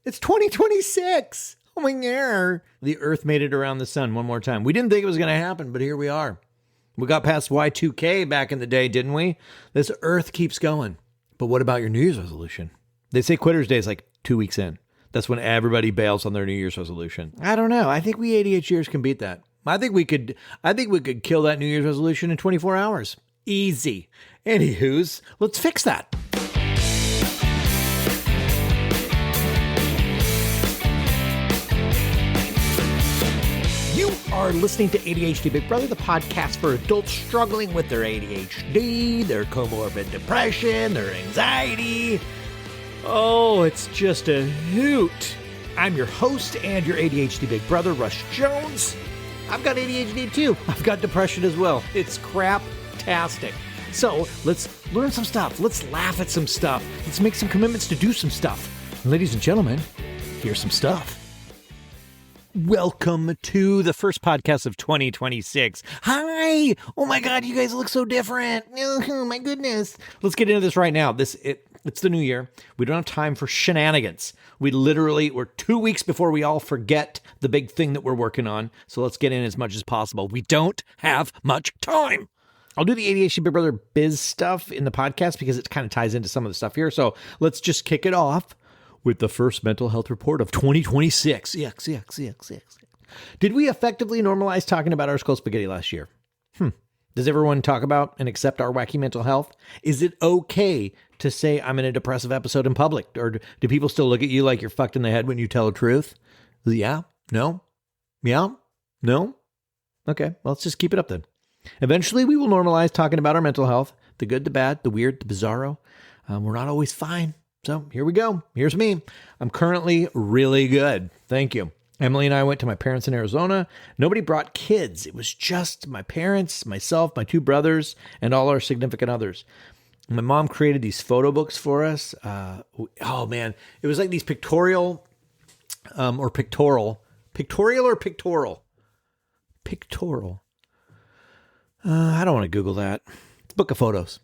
It's 2026. Oh my God. The Earth made it around the sun one more time. We didn't think it was going to happen, but here we are. We got past Y2K back in the day, didn't we? This Earth keeps going. But what about your New Year's resolution? They say Quitter's Day is like 2 weeks in. That's when everybody bails on their New Year's resolution. I don't know. I think we ADHDers can beat that. I think we could kill that New Year's resolution in 24 hours. Easy. Anywho's, let's fix that. You are listening to ADHD Big Brother, the podcast for adults struggling with their ADHD, their comorbid depression, their anxiety. Oh, it's just a hoot. I'm your host and your ADHD Big Brother, Russ Jones. I've got ADHD too. I've got depression as well. It's crap-tastic. So let's learn some stuff. Let's laugh at some stuff. Let's make some commitments to do some stuff. And ladies and gentlemen, here's some stuff. Welcome to the first podcast of 2026. Hi! Oh my God, you guys look so different. Oh my goodness. Let's get into this right now. It's the new year. We don't have time for shenanigans. We're 2 weeks before we all forget the big thing that we're working on. So let's get in as much as possible. We don't have much time. I'll do the ADHD Big Brother biz stuff in the podcast because it kind of ties into some of the stuff here. So let's just kick it off with the first mental health report of 2026. Did we effectively normalize talking about our skull spaghetti last year? Does everyone talk about and accept our wacky mental health? Is it okay to say I'm in a depressive episode in public? Or do people still look at you like you're fucked in the head when you tell the truth? Yeah? No? Yeah? No? Okay, well, let's just keep it up then. Eventually, we will normalize talking about our mental health, the good, the bad, the weird, the bizarro. We're not always fine. So here we go. Here's me. I'm currently really good. Thank you. Emily and I went to my parents in Arizona. Nobody brought kids. It was just my parents, myself, my two brothers, and all our significant others. My mom created these photo books for us. Oh man, it was like these pictorial. I don't want to Google that. It's a book of photos.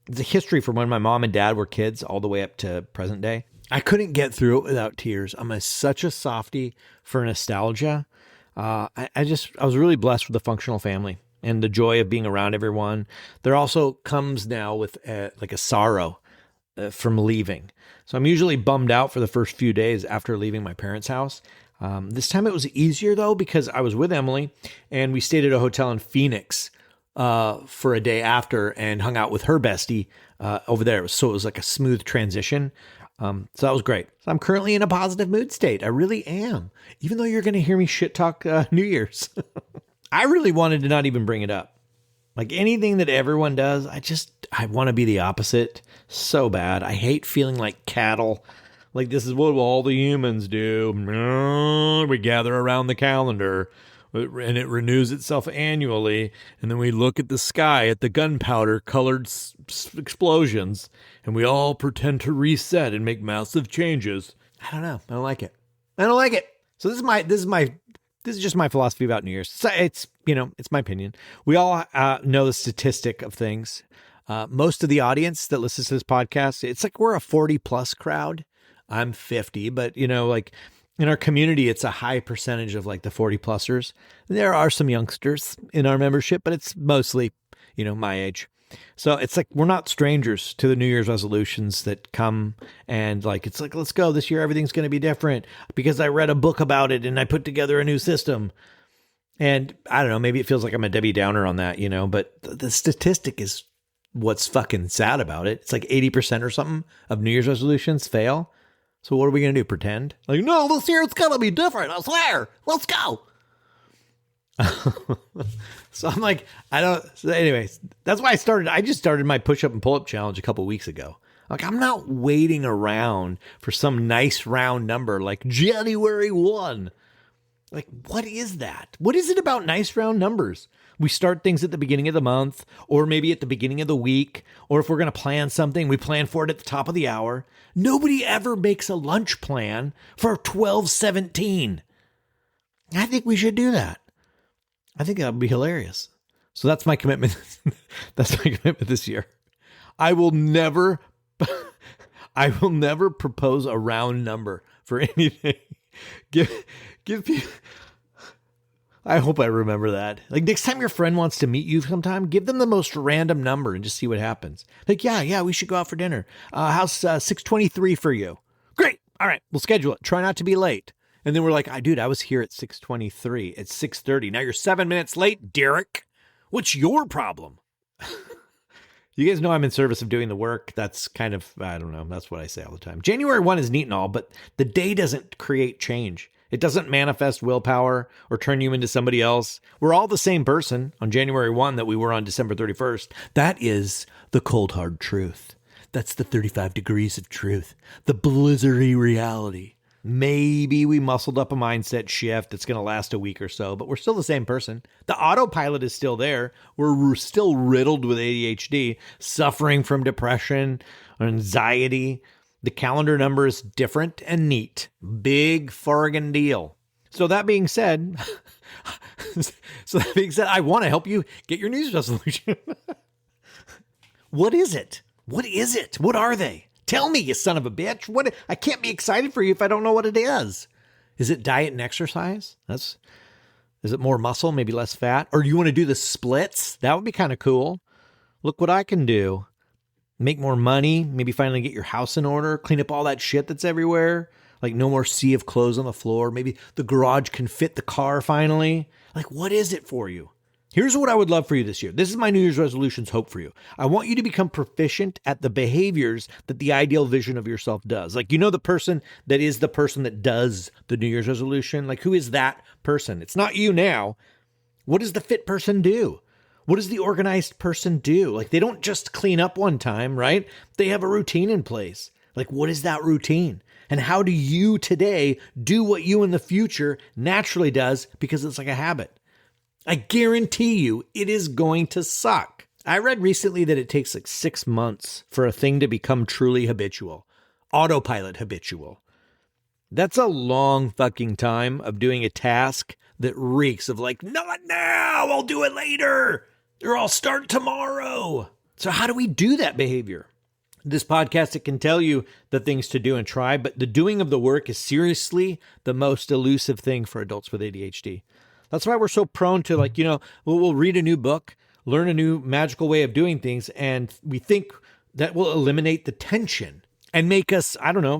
It's a history from when my mom and dad were kids all the way up to present day. I couldn't get through it without tears. I'm such a softie for nostalgia. I was really blessed with a functional family and the joy of being around everyone. There also comes now with like a sorrow from leaving. So I'm usually bummed out for the first few days after leaving my parents' house. This time it was easier though, because I was with Emily and we stayed at a hotel in Phoenix for a day after and hung out with her bestie over there. So it was like a smooth transition. So that was great. So I'm currently in a positive mood state. I really am. Even though you're going to hear me shit talk New Year's. I really wanted to not even bring it up. Like anything that everyone does, I want to be the opposite so bad. I hate feeling like cattle. Like this is what all the humans do. We gather around the calendar. And it renews itself annually, and then we look at the sky at the gunpowder-colored explosions, and we all pretend to reset and make massive changes. I don't know. I don't like it. So this is just my philosophy about New Year's. So it's my opinion. We all know the statistic of things. Most of the audience that listens to this podcast, it's like we're a 40-plus crowd. I'm 50, but like. In our community, it's a high percentage of like the 40-plussers. There are some youngsters in our membership, but it's mostly, my age. So it's like we're not strangers to the New Year's resolutions that come and it's like, let's go. This year, everything's going to be different because I read a book about it and I put together a new system. And I don't know, maybe it feels like I'm a Debbie Downer on that, but the statistic is what's fucking sad about it. It's like 80% or something of New Year's resolutions fail. So what are we going to do? Pretend? Like, no, this year it's going to be different. I swear. Let's go. So I'm like, so anyways, that's why I just started my push-up and pull-up challenge a couple weeks ago. Like, I'm not waiting around for some nice round number like January 1. Like, what is that? What is it about nice round numbers? We start things at the beginning of the month, or maybe at the beginning of the week, or if we're going to plan something, we plan for it at the top of the hour. Nobody ever makes a lunch plan for 12/17. I think we should do that. I think that would be hilarious. So that's my commitment. That's my commitment this year. I will never propose a round number for anything. Give people. I hope I remember that. Like next time your friend wants to meet you sometime, give them the most random number and just see what happens. Like, yeah, we should go out for dinner. How's 6:23 for you? Great. All right, we'll schedule it. Try not to be late. And then we're like, dude, I was here at 6:23. It's 6:30. Now you're 7 minutes late, Derek. What's your problem? You guys know I'm in service of doing the work. That's kind of, I don't know. That's what I say all the time. January 1 is neat and all, but the day doesn't create change. It doesn't manifest willpower or turn you into somebody else. We're all the same person on January 1 that we were on December 31st. That is the cold, hard truth. That's the 35 degrees of truth. The blizzardy reality. Maybe we muscled up a mindset shift that's going to last a week or so, but we're still the same person. The autopilot is still there. We're still riddled with ADHD, suffering from depression, anxiety. The calendar number is different and neat. Big fargan deal. So that being said, I want to help you get your New Year's resolution. What is it? What is it? What are they? Tell me, you son of a bitch. What? I can't be excited for you if I don't know what it is. Is it diet and exercise? Is it more muscle, maybe less fat? Or do you want to do the splits? That would be kind of cool. Look what I can do. Make more money, maybe finally get your house in order, clean up all that shit that's everywhere. Like no more sea of clothes on the floor. Maybe the garage can fit the car finally. Like what is it for you? Here's what I would love for you this year. This is my New Year's resolutions hope for you. I want you to become proficient at the behaviors that the ideal vision of yourself does. Like, you know, the person that is the person that does the New Year's resolution. Like, who is that person? It's not you now. What does the fit person do? What does the organized person do? Like, they don't just clean up one time, right? They have a routine in place. Like, what is that routine? And how do you today do what you in the future naturally does because it's like a habit? I guarantee you it is going to suck. I read recently that it takes like 6 months for a thing to become truly habitual. Autopilot habitual. That's a long fucking time of doing a task that reeks of like, not now, I'll do it later, or I'll start tomorrow. So how do we do that behavior? This podcast, it can tell you the things to do and try, but the doing of the work is seriously the most elusive thing for adults with ADHD. That's why we're so prone to like, we'll read a new book, learn a new magical way of doing things, and we think that will eliminate the tension and make us,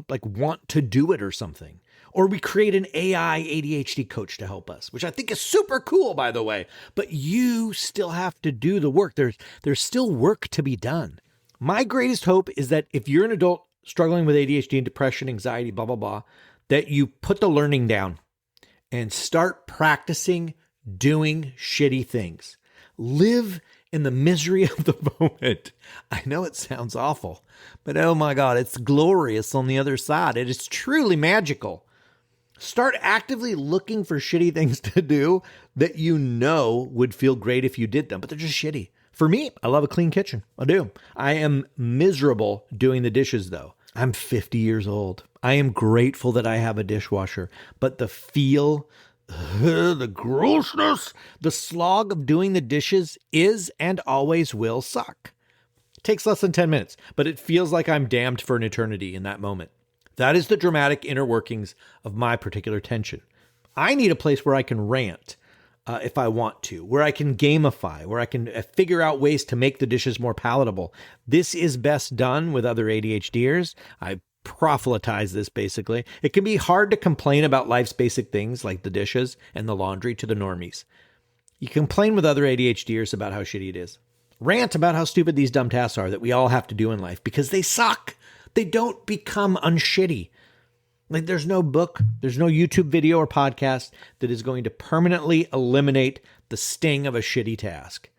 like want to do it or something. Or we create an AI ADHD coach to help us, which I think is super cool, by the way. But you still have to do the work. There's still work to be done. My greatest hope is that if you're an adult struggling with ADHD and depression, anxiety, blah, blah, blah, that you put the learning down and start practicing doing shitty things. Live in the misery of the moment. I know it sounds awful, but oh my God, it's glorious on the other side. It is truly magical. Start actively looking for shitty things to do that you know would feel great if you did them, but they're just shitty. For me, I love a clean kitchen. I do. I am miserable doing the dishes though. I'm 50 years old. I am grateful that I have a dishwasher, but the feel, the grossness, the slog of doing the dishes is and always will suck. It takes less than 10 minutes, but it feels like I'm damned for an eternity in that moment. That is the dramatic inner workings of my particular tension. I need a place where I can rant if I want to, where I can gamify, where I can figure out ways to make the dishes more palatable. This is best done with other ADHDers. I proselytize this basically. It can be hard to complain about life's basic things like the dishes and the laundry to the normies. You complain with other ADHDers about how shitty it is. Rant about how stupid these dumb tasks are that we all have to do in life because they suck. They don't become unshitty. Like there's no book, there's no YouTube video or podcast that is going to permanently eliminate the sting of a shitty task.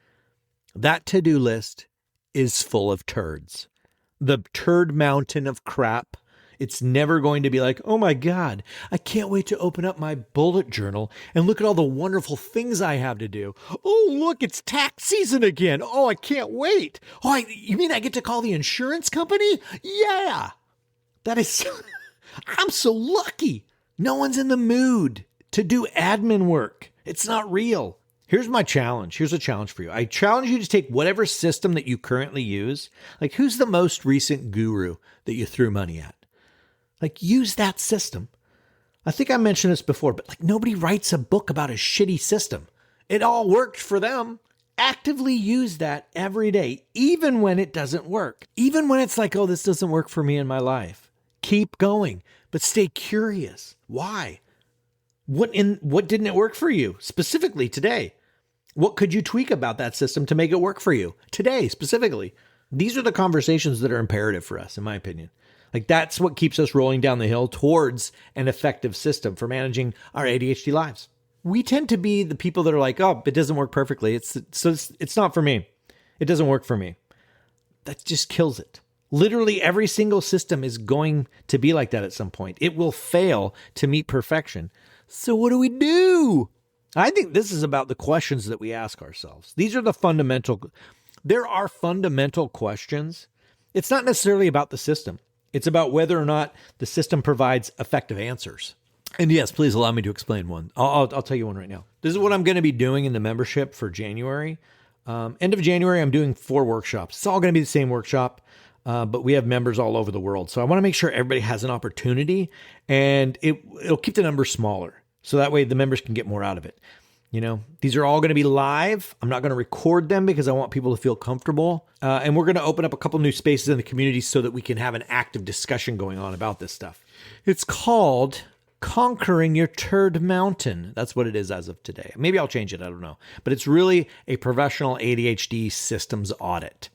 That to-do list is full of turds. The turd mountain of crap. It's never going to be like, oh my God, I can't wait to open up my bullet journal and look at all the wonderful things I have to do. Oh, look, it's tax season again. Oh, I can't wait. Oh, you mean I get to call the insurance company? Yeah. That is, I'm so lucky. No one's in the mood to do admin work. It's not real. Here's my challenge. Here's a challenge for you. I challenge you to take whatever system that you currently use. Like, who's the most recent guru that you threw money at? Like, use that system. I think I mentioned this before, but like nobody writes a book about a shitty system. It all worked for them. Actively use that every day, even when it doesn't work. Even when it's like, oh, this doesn't work for me in my life. Keep going, but stay curious. Why? What didn't it work for you specifically today? What could you tweak about that system to make it work for you today specifically? These are the conversations that are imperative for us, in my opinion. Like that's what keeps us rolling down the hill towards an effective system for managing our ADHD lives. We tend to be the people that are like, oh, it doesn't work perfectly. It's not for me. It doesn't work for me. That just kills it. Literally every single system is going to be like that at some point. It will fail to meet perfection. So what do we do? I think this is about the questions that we ask ourselves. There are fundamental questions. It's not necessarily about the system. It's about whether or not the system provides effective answers. And yes, please allow me to explain one. I'll tell you one right now. This is what I'm going to be doing in the membership for January. End of January, I'm doing 4 workshops. It's all going to be the same workshop, but we have members all over the world. So I want to make sure everybody has an opportunity, and it'll keep the numbers smaller. So that way the members can get more out of it. You know, these are all going to be live. I'm not going to record them because I want people to feel comfortable. And we're going to open up a couple new spaces in the community so that we can have an active discussion going on about this stuff. It's called Conquering Your Turd Mountain. That's what it is as of today. Maybe I'll change it. I don't know. But it's really a professional ADHD systems audit.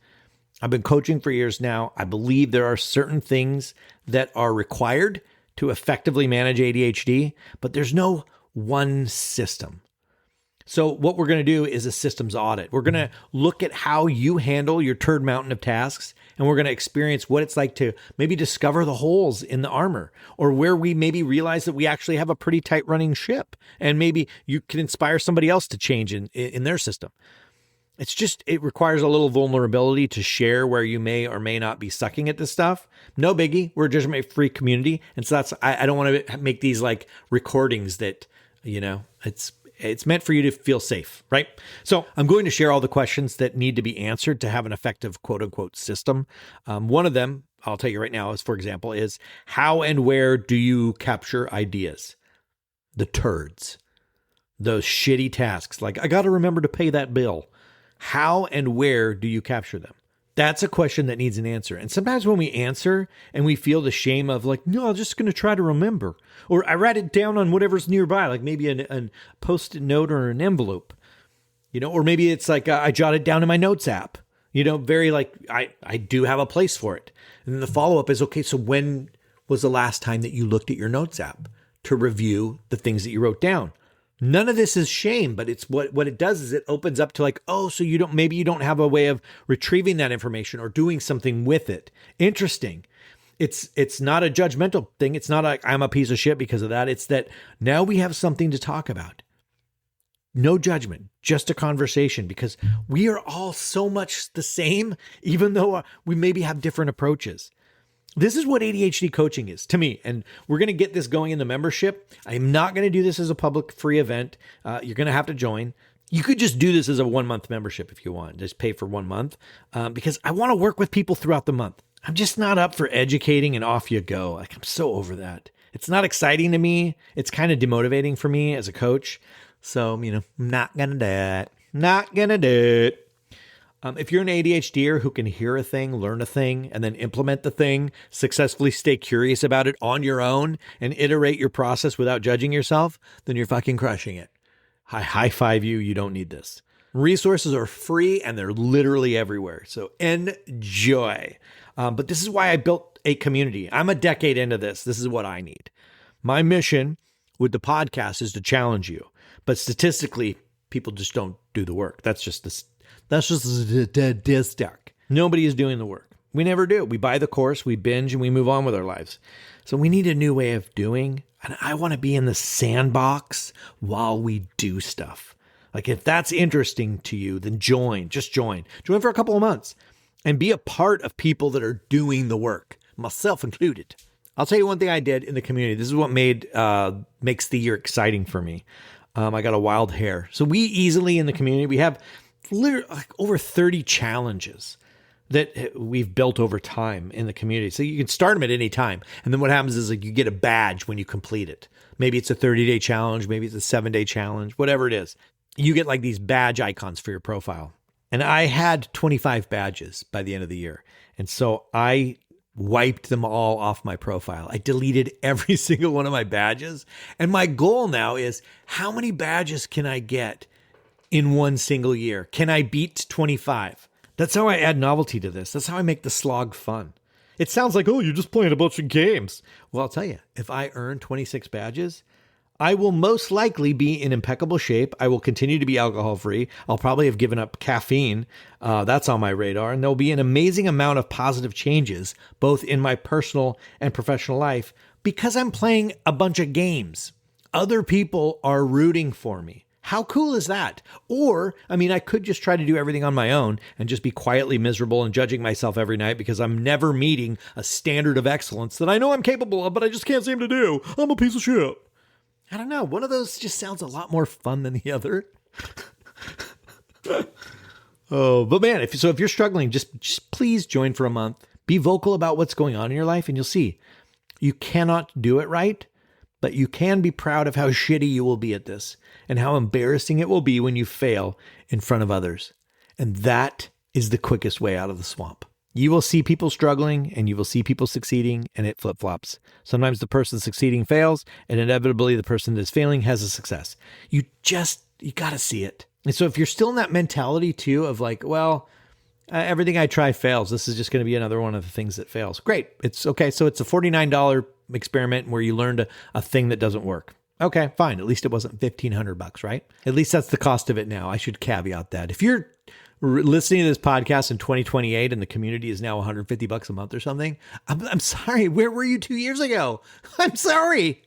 I've been coaching for years now. I believe there are certain things that are required to effectively manage ADHD, but there's no one system. So what we're going to do is a systems audit. We're going to look at how you handle your turd mountain of tasks, and we're going to experience what it's like to maybe discover the holes in the armor, or where we maybe realize that we actually have a pretty tight running ship, and maybe you can inspire somebody else to change in their system. It requires a little vulnerability to share where you may or may not be sucking at this stuff. No biggie. We're a judgment-free community. And so I don't want to make these like recordings that, it's meant for you to feel safe, right? So I'm going to share all the questions that need to be answered to have an effective quote unquote system. One of them, I'll tell you right now, for example, is how and where do you capture ideas? The turds, those shitty tasks. Like, I got to remember to pay that bill. How and where do you capture them? That's a question that needs an answer. And sometimes when we answer and we feel the shame of like, no, I'm just going to try to remember, or I write it down on whatever's nearby, like maybe a post-it note or an envelope, or maybe it's like I jot it down in my notes app, very like I do have a place for it. And then the follow-up is, okay, so when was the last time that you looked at your notes app to review the things that you wrote down? None of this is shame, but it's what it does is it opens up to like, oh, so you don't have a way of retrieving that information or doing something with it. Interesting. It's not a judgmental thing. It's not like I'm a piece of shit because of that. It's that now we have something to talk about. No judgment, just a conversation, because we are all so much the same, even though we maybe have different approaches. This is what ADHD coaching is to me, and we're going to get this going in the membership. I'm not going to do this as a public free event. You're going to have to join. You could just do this as a 1-month membership if you want. Just pay for 1 month because I want to work with people throughout the month. I'm just not up for educating and off you go. Like, I'm so over that. It's not exciting to me. It's kind of demotivating for me as a coach. So, I'm not going to do it. Not going to do it. If you're an ADHDer who can hear a thing, learn a thing, and then implement the thing, successfully stay curious about it on your own, and iterate your process without judging yourself, then you're fucking crushing it. I high five you. You don't need this. Resources are free, and they're literally everywhere. So enjoy. But this is why I built a community. I'm a decade into this. This is what I need. My mission with the podcast is to challenge you. But statistically, people just don't do the work. That's just the stack. Nobody is doing the work. We never do. We buy the course, we binge, and we move on with our lives. So we need a new way of doing. And I want to be in the sandbox while we do stuff. Like, if that's interesting to you, then join. Just join. Join for a couple of months and be a part of people that are doing the work, myself included. I'll tell you one thing I did in the community. This is what makes the year exciting for me. I got a wild hair. So we easily in the community, we have literally like over 30 challenges that we've built over time in the community. So you can start them at any time. And then what happens is like you get a badge when you complete it. Maybe it's a 30-day challenge. Maybe it's a 7-day challenge, whatever it is. You get like these badge icons for your profile. And I had 25 badges by the end of the year. And so I wiped them all off my profile. I deleted every single one of my badges. And my goal now is how many badges can I get in one single year? Can I beat 25? That's how I add novelty to this. That's how I make the slog fun. It sounds like, oh, you're just playing a bunch of games. Well, I'll tell you, if I earn 26 badges, I will most likely be in impeccable shape. I will continue to be alcohol-free. I'll probably have given up caffeine. That's on my radar. And there'll be an amazing amount of positive changes, both in my personal and professional life, because I'm playing a bunch of games. Other people are rooting for me. How cool is that? Or, I mean, I could just try to do everything on my own and just be quietly miserable and judging myself every night because I'm never meeting a standard of excellence that I know I'm capable of, but I just can't seem to do. I'm a piece of shit. I don't know. One of those just sounds a lot more fun than the other. Oh, but man, if you're struggling, just please join for a month. Be vocal about what's going on in your life, and you'll see you cannot do it right, but you can be proud of how shitty you will be at this and how embarrassing it will be when you fail in front of others. And that is the quickest way out of the swamp. You will see people struggling and you will see people succeeding, and it flip-flops. Sometimes the person succeeding fails, and inevitably the person that's failing has a success. You got to see it. And so if you're still in that mentality too of like, well, everything I try fails, this is just going to be another one of the things that fails. Great. It's okay. So it's a $49 experiment where you learned a thing that doesn't work. Okay, fine. At least it wasn't $1,500, right? At least that's the cost of it now. I should caveat that. If you're listening to this podcast in 2028 and the community is now $150 a month or something, I'm sorry. Where were you 2 years ago? I'm sorry.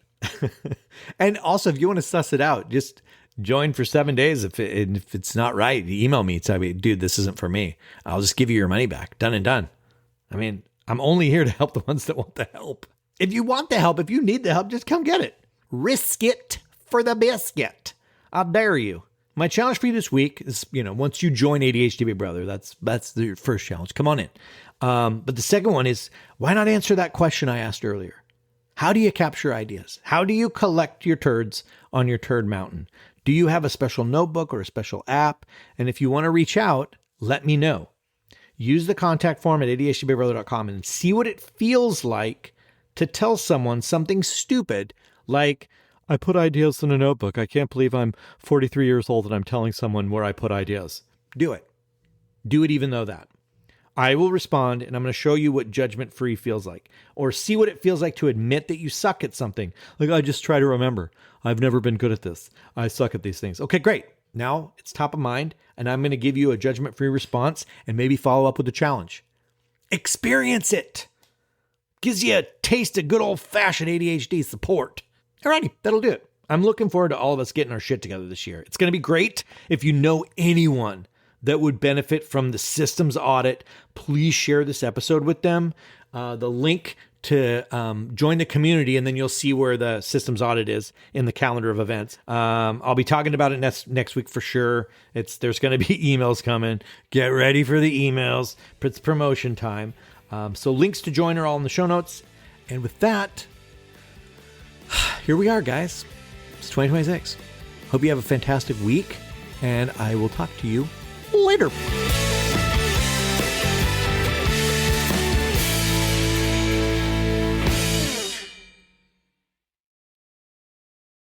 And also, if you want to suss it out, just join for 7 days. If it's not right, email me. Tell me, dude, this isn't for me. I'll just give you your money back. Done and done. I mean, I'm only here to help the ones that want the help. If you want the help, if you need the help, just come get it. Risk it for the biscuit. I dare you. My challenge for you this week is, once you join ADHD Big Brother, that's the first challenge. Come on in. But the second one is, why not answer that question I asked earlier? How do you capture ideas? How do you collect your turds on your turd mountain? Do you have a special notebook or a special app? And if you want to reach out, let me know. Use the contact form at ADHDBigBrother.com and see what it feels like to tell someone something stupid like, I put ideas in a notebook. I can't believe I'm 43 years old and I'm telling someone where I put ideas. Do it. Do it even though that. I will respond and I'm going to show you what judgment-free feels like. Or see what it feels like to admit that you suck at something. Like, I just try to remember. I've never been good at this. I suck at these things. Okay, great. Now it's top of mind and I'm going to give you a judgment-free response and maybe follow up with a challenge. Experience it. Gives you a taste of good old-fashioned ADHD support. Alrighty, that'll do it. I'm looking forward to all of us getting our shit together this year. It's going to be great. If you know anyone that would benefit from the systems audit, please share this episode with them. The link to join the community, and then you'll see where the systems audit is in the calendar of events. I'll be talking about it next week for sure. There's going to be emails coming. Get ready for the emails. It's promotion time. So links to join are all in the show notes. And with that, here we are, guys. It's 2026. Hope you have a fantastic week, and I will talk to you later.